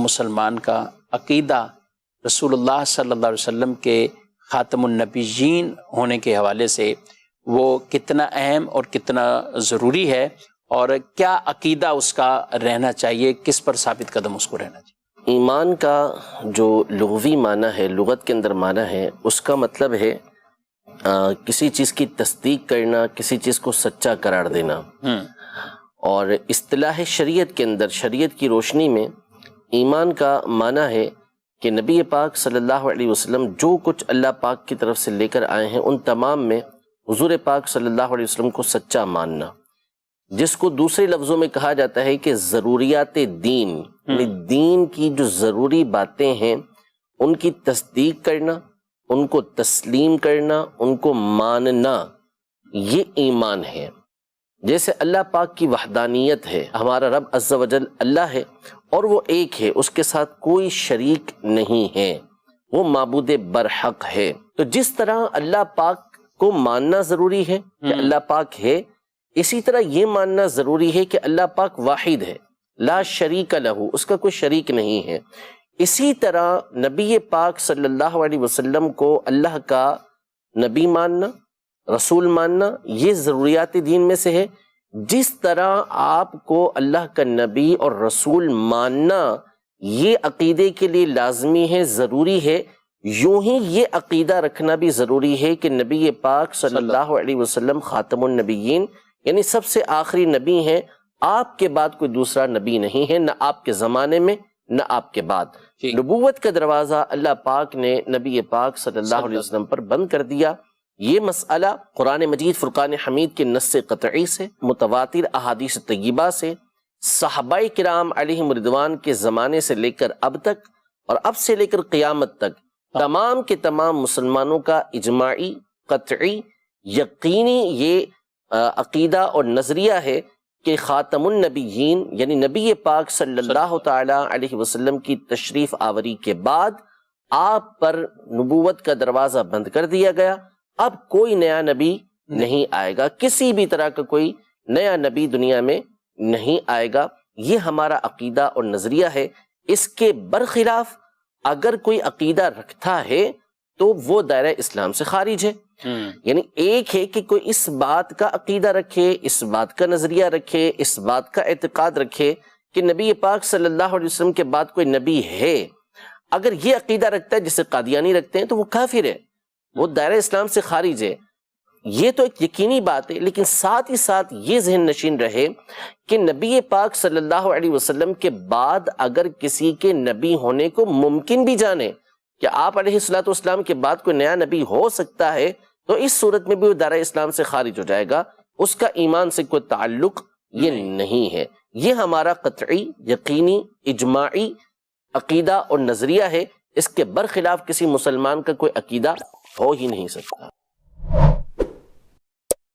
مسلمان کا عقیدہ رسول اللہ صلی اللہ علیہ وسلم کے خاتم النبیین ہونے کے حوالے سے وہ کتنا اہم اور کتنا ضروری ہے، اور کیا عقیدہ اس کا رہنا چاہیے، کس پر ثابت قدم اس کو رہنا چاہیے؟ ایمان کا جو لغوی معنی ہے، لغت کے اندر معنی ہے، اس کا مطلب ہے کسی چیز کی تصدیق کرنا، کسی چیز کو سچا قرار دینا۔ اور اصطلاح شریعت کے اندر، شریعت کی روشنی میں ایمان کا معنی ہے کہ نبی پاک صلی اللہ علیہ وسلم جو کچھ اللہ پاک کی طرف سے لے کر آئے ہیں ان تمام میں حضور پاک صلی اللہ علیہ وسلم کو سچا ماننا، جس کو دوسرے لفظوں میں کہا جاتا ہے کہ ضروریات دین، یعنی دین کی جو ضروری باتیں ہیں ان کی تصدیق کرنا، ان کو تسلیم کرنا، ان کو ماننا، یہ ایمان ہے۔ جیسے اللہ پاک کی وحدانیت ہے، ہمارا رب عز و جل اللہ ہے اور وہ ایک ہے، اس کے ساتھ کوئی شریک نہیں ہے، وہ معبود برحق ہے۔ تو جس طرح اللہ پاک کو ماننا ضروری ہے کہ اللہ پاک ہے، اسی طرح یہ ماننا ضروری ہے کہ اللہ پاک واحد ہے، لا شریک لہ، اس کا کوئی شریک نہیں ہے۔ اسی طرح نبی پاک صلی اللہ علیہ وسلم کو اللہ کا نبی ماننا، رسول ماننا، یہ ضروریات دین میں سے ہے۔ جس طرح آپ کو اللہ کا نبی اور رسول ماننا یہ عقیدے کے لیے لازمی ہے، ضروری ہے، یوں ہی یہ عقیدہ رکھنا بھی ضروری ہے کہ نبی پاک صلی اللہ علیہ وسلم خاتم النبیین، یعنی سب سے آخری نبی ہیں، آپ کے بعد کوئی دوسرا نبی نہیں ہے، نہ آپ کے زمانے میں نہ آپ کے بعد۔ نبوت کا دروازہ اللہ پاک نے نبی پاک صلی اللہ علیہ وسلم پر بند کر دیا۔ یہ مسئلہ قرآن مجید فرقان حمید کے نص قطعی سے، متواتر احادیث طیبہ سے، صحابہ کرام علیہم رضوان کے زمانے سے لے کر اب تک، اور اب سے لے کر قیامت تک تمام کے تمام مسلمانوں کا اجماعی، قطعی، یقینی یہ عقیدہ اور نظریہ ہے کہ خاتم النبیین یعنی نبی پاک صلی اللہ تعالی علیہ وسلم کی تشریف آوری کے بعد آپ پر نبوت کا دروازہ بند کر دیا گیا۔ اب کوئی نیا نبی نہیں آئے گا، کسی بھی طرح کا کوئی نیا نبی دنیا میں نہیں آئے گا۔ یہ ہمارا عقیدہ اور نظریہ ہے۔ اس کے برخلاف اگر کوئی عقیدہ رکھتا ہے تو وہ دائرہ اسلام سے خارج ہے۔ یعنی ایک ہے کہ کوئی اس بات کا عقیدہ رکھے، اس بات کا نظریہ رکھے، اس بات کا اعتقاد رکھے کہ نبی پاک صلی اللہ علیہ وسلم کے بعد کوئی نبی ہے۔ اگر یہ عقیدہ رکھتا ہے جسے قادیانی رکھتے ہیں تو وہ کافر ہے، وہ دائرہ اسلام سے خارج ہے۔ یہ تو ایک یقینی بات ہے، لیکن ساتھ ہی ساتھ یہ ذہن نشین رہے کہ نبی پاک صلی اللہ علیہ وسلم کے بعد اگر کسی کے نبی ہونے کو ممکن بھی جانے کہ آپ علیہ الصلوۃ والسلام کے بعد کوئی نیا نبی ہو سکتا ہے، تو اس صورت میں بھی وہ دائرہ اسلام سے خارج ہو جائے گا، اس کا ایمان سے کوئی تعلق یہ نہیں ہے۔ یہ ہمارا قطعی، یقینی، اجماعی عقیدہ اور نظریہ ہے۔ اس کے برخلاف کسی مسلمان کا کوئی عقیدہ ہو ہی نہیں سکتا۔